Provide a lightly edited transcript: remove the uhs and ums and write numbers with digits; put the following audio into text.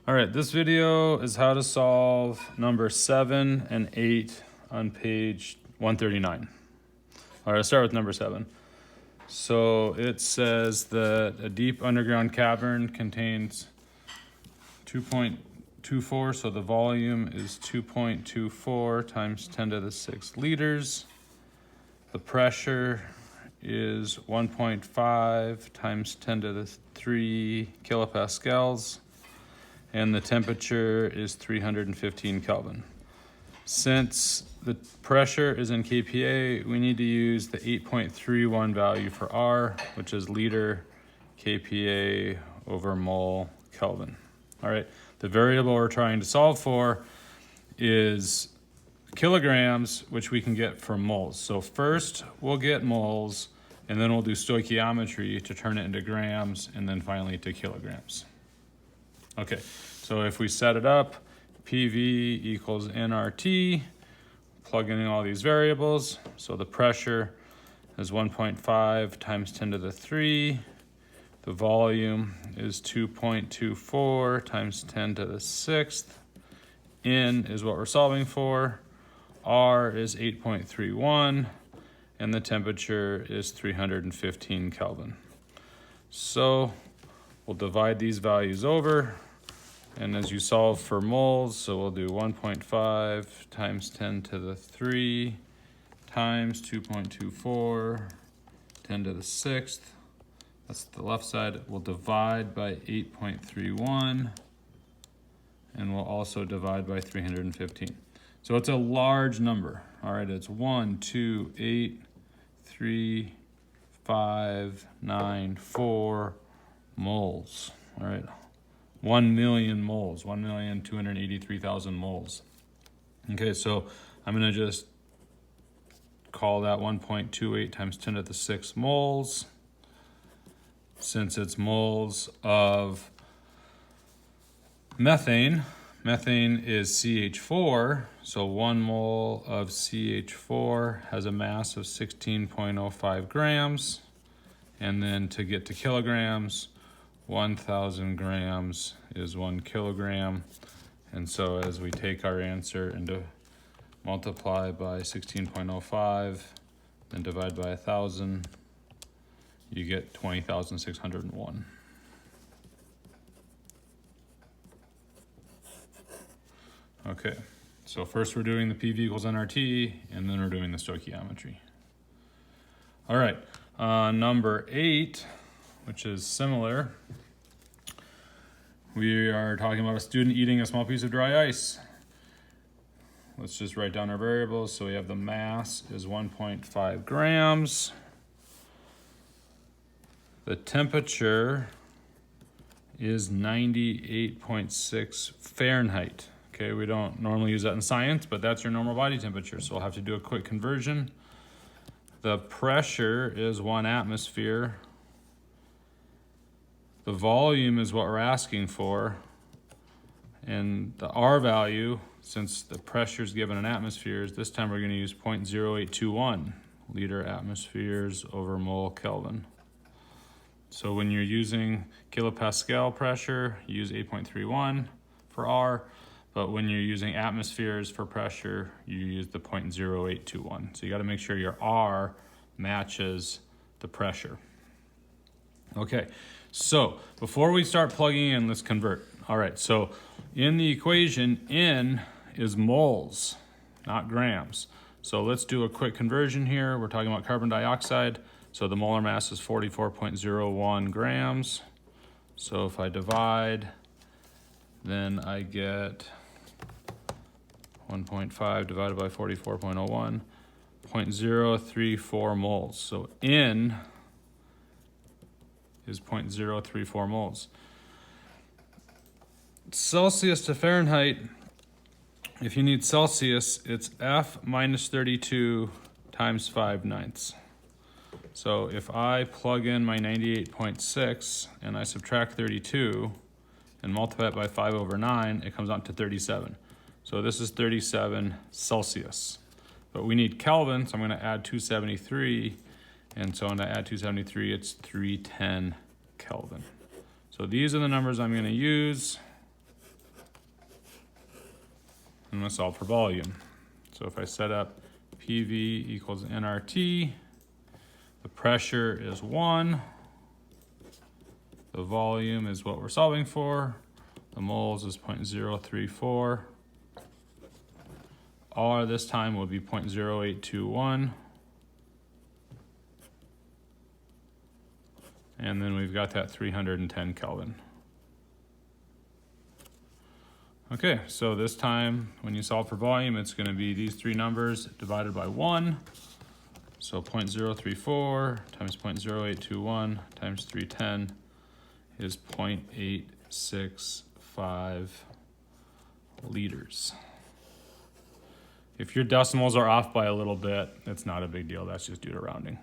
All right, this video is how to solve number 7 and 8 on page 139. All right, let's start with number 7. So it says that a deep underground cavern contains 2.24, so the volume is 2.24 times 10 to the 6 liters. The pressure is 1.5 times 10 to the 3 kilopascals. And the temperature is 315 Kelvin. Since the pressure is in kPa, we need to use the 8.31 value for R, which is liter kPa over mole Kelvin. All right, the variable we're trying to solve for is kilograms, which we can get from moles. So first we'll get moles, and then we'll do stoichiometry to turn it into grams, and then finally to kilograms. Okay, so if we set it up, PV equals nRT, plug in all these variables. So the pressure is 1.5 times 10 to the 3. The volume is 2.24 times 10 to the 6th. N is what we're solving for. R is 8.31, and the temperature is 315 Kelvin. So we'll divide these values over. And as you solve for moles, so we'll do 1.5 times 10 to the 3 times 2.24, 10 to the 6th. That's the left side. We'll divide by 8.31, and we'll also divide by 315. So it's a large number. All right, it's 1, 2, 8, 3, 5, 9, 4 moles. All right. 1 million moles, 1,283,000 moles. Okay, so I'm gonna just call that 1.28 times 10 to the 6 moles, since it's moles of methane. Methane is CH4, so 1 mole of CH4 has a mass of 16.05 grams, and then to get to kilograms, 1,000 grams is 1 kilogram. And so as we take our answer and multiply by 16.05 and divide by 1,000, you get 20,601. Okay, so first we're doing the PV equals nRT, and then we're doing the stoichiometry. All right, number 8, which is similar. We are talking about a student eating a small piece of dry ice. Let's just write down our variables. So we have the mass is 1.5 grams. The temperature is 98.6 Fahrenheit. Okay, we don't normally use that in science, but that's your normal body temperature. So we'll have to do a quick conversion. The pressure is 1 atmosphere. The volume is what we're asking for, and the R value, since the pressure is given in atmospheres, this time we're going to use 0.0821 liter atmospheres over mole Kelvin. So when you're using kilopascal pressure, you use 8.31 for R, but when you're using atmospheres for pressure, you use the 0.0821. So you got to make sure your R matches the pressure. Okay, so before we start plugging in, let's convert. All right, so in the equation, N is moles, not grams. So let's do a quick conversion here. We're talking about carbon dioxide. So the molar mass is 44.01 grams. So if I divide, then I get 1.5 divided by 44.01, 0.034 moles. So N is 0.034 moles. Celsius to Fahrenheit, if you need Celsius, it's F minus 32 times 5/9. So if I plug in my 98.6 and I subtract 32 and multiply it by 5/9, it comes out to 37. So this is 37 Celsius. But we need Kelvin, so I'm going to add 273. And so when I add 273, it's 310 Kelvin. So these are the numbers I'm going to use. I'm going to solve for volume. So if I set up PV equals nRT, the pressure is 1, the volume is what we're solving for, the moles is 0.034, R this time will be 0.0821, and then we've got that 310 Kelvin. Okay, so this time when you solve for volume, it's going to be these three numbers divided by 1. So 0.034 times 0.0821 times 310 is 0.865 liters. If your decimals are off by a little bit, it's not a big deal. That's just due to rounding.